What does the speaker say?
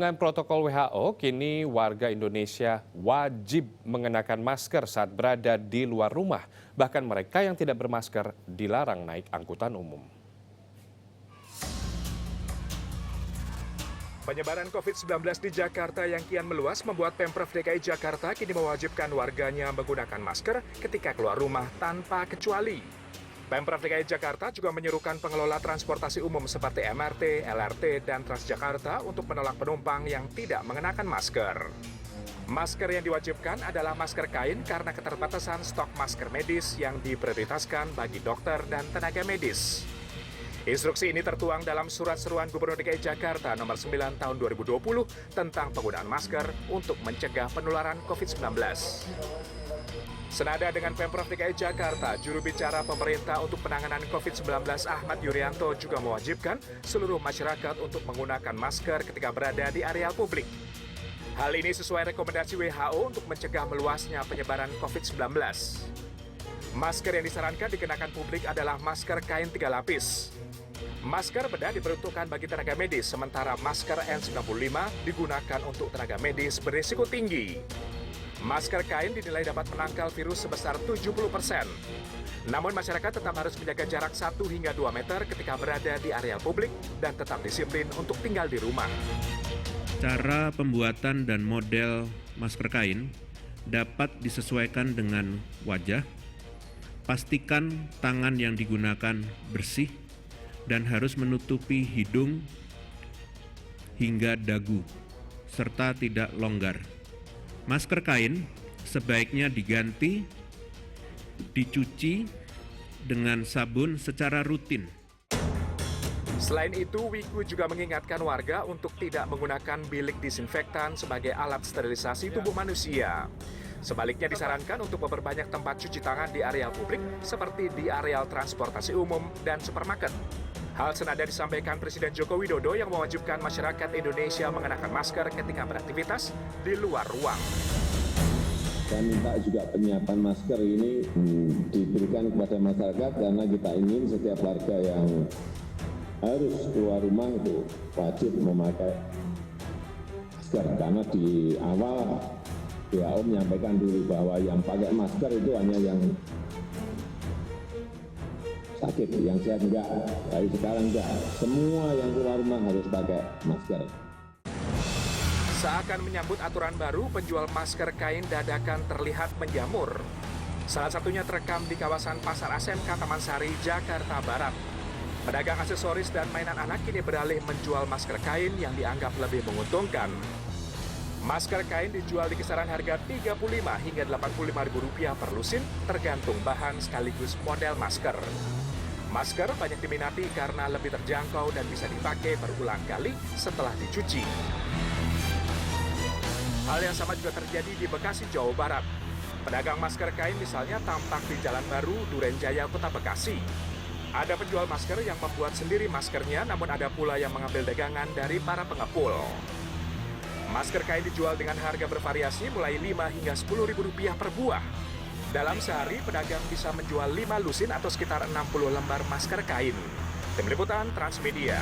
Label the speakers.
Speaker 1: Dengan protokol WHO, kini warga Indonesia wajib mengenakan masker saat berada di luar rumah. Bahkan mereka yang tidak bermasker dilarang naik angkutan umum.
Speaker 2: Penyebaran COVID-19 di Jakarta yang kian meluas membuat Pemprov DKI Jakarta kini mewajibkan warganya menggunakan masker ketika keluar rumah tanpa kecuali. Pemprov DKI Jakarta juga menyerukan pengelola transportasi umum seperti MRT, LRT, dan Transjakarta untuk menolak penumpang yang tidak mengenakan masker. Masker yang diwajibkan adalah masker kain karena keterbatasan stok masker medis yang diprioritaskan bagi dokter dan tenaga medis. Instruksi ini tertuang dalam Surat Seruan Gubernur DKI Jakarta nomor 9 tahun 2020 tentang penggunaan masker untuk mencegah penularan COVID-19. Senada dengan Pemprov DKI Jakarta, juru bicara pemerintah untuk penanganan COVID-19 Ahmad Yuryanto juga mewajibkan seluruh masyarakat untuk menggunakan masker ketika berada di area publik. Hal ini sesuai rekomendasi WHO untuk mencegah meluasnya penyebaran COVID-19. Masker yang disarankan dikenakan publik adalah masker kain 3 lapis. Masker bedah diperuntukkan bagi tenaga medis, sementara masker N95 digunakan untuk tenaga medis berisiko tinggi. Masker kain dinilai dapat menangkal virus sebesar 70%. Namun masyarakat tetap harus menjaga jarak 1 hingga 2 meter ketika berada di area publik dan tetap disiplin untuk tinggal di rumah.
Speaker 3: Cara pembuatan dan model masker kain dapat disesuaikan dengan wajah. Pastikan tangan yang digunakan bersih dan harus menutupi hidung hingga dagu, serta tidak longgar. Masker kain sebaiknya diganti, dicuci dengan sabun secara rutin.
Speaker 2: Selain itu, Wiku juga mengingatkan warga untuk tidak menggunakan bilik disinfektan sebagai alat sterilisasi tubuh manusia. Sebaliknya disarankan untuk memperbanyak tempat cuci tangan di area publik seperti di areal transportasi umum dan supermarket. Hal senada disampaikan Presiden Joko Widodo yang mewajibkan masyarakat Indonesia mengenakan masker ketika beraktivitas di luar ruang.
Speaker 4: Saya minta juga penyiapan masker ini diberikan kepada masyarakat karena kita ingin setiap warga yang harus keluar rumah itu wajib memakai masker. Karena di awal WHO menyampaikan dulu bahwa yang pakai masker itu hanya yang sakit, yang sehat enggak. Dari sekarang enggak. Semua yang keluar rumah harus pakai masker.
Speaker 2: Seakan menyambut aturan baru, penjual masker kain dadakan terlihat menjamur. Salah satunya terekam di kawasan Pasar ASMK Taman Sari, Jakarta Barat. Pedagang aksesoris dan mainan anak kini beralih menjual masker kain yang dianggap lebih menguntungkan. Masker kain dijual di kisaran harga Rp35 hingga Rp85.000 per lusin, tergantung bahan sekaligus model masker. Masker banyak diminati karena lebih terjangkau dan bisa dipakai berulang kali setelah dicuci. Hal yang sama juga terjadi di Bekasi, Jawa Barat. Pedagang masker kain misalnya tampak di Jalan Baru, Duren Jaya, Kota Bekasi. Ada penjual masker yang membuat sendiri maskernya, namun ada pula yang mengambil dagangan dari para pengepul. Masker kain dijual dengan harga bervariasi mulai Rp5 hingga Rp10.000 per buah. Dalam sehari, pedagang bisa menjual 5 lusin atau sekitar 60 lembar masker kain. Tim Liputan Transmedia.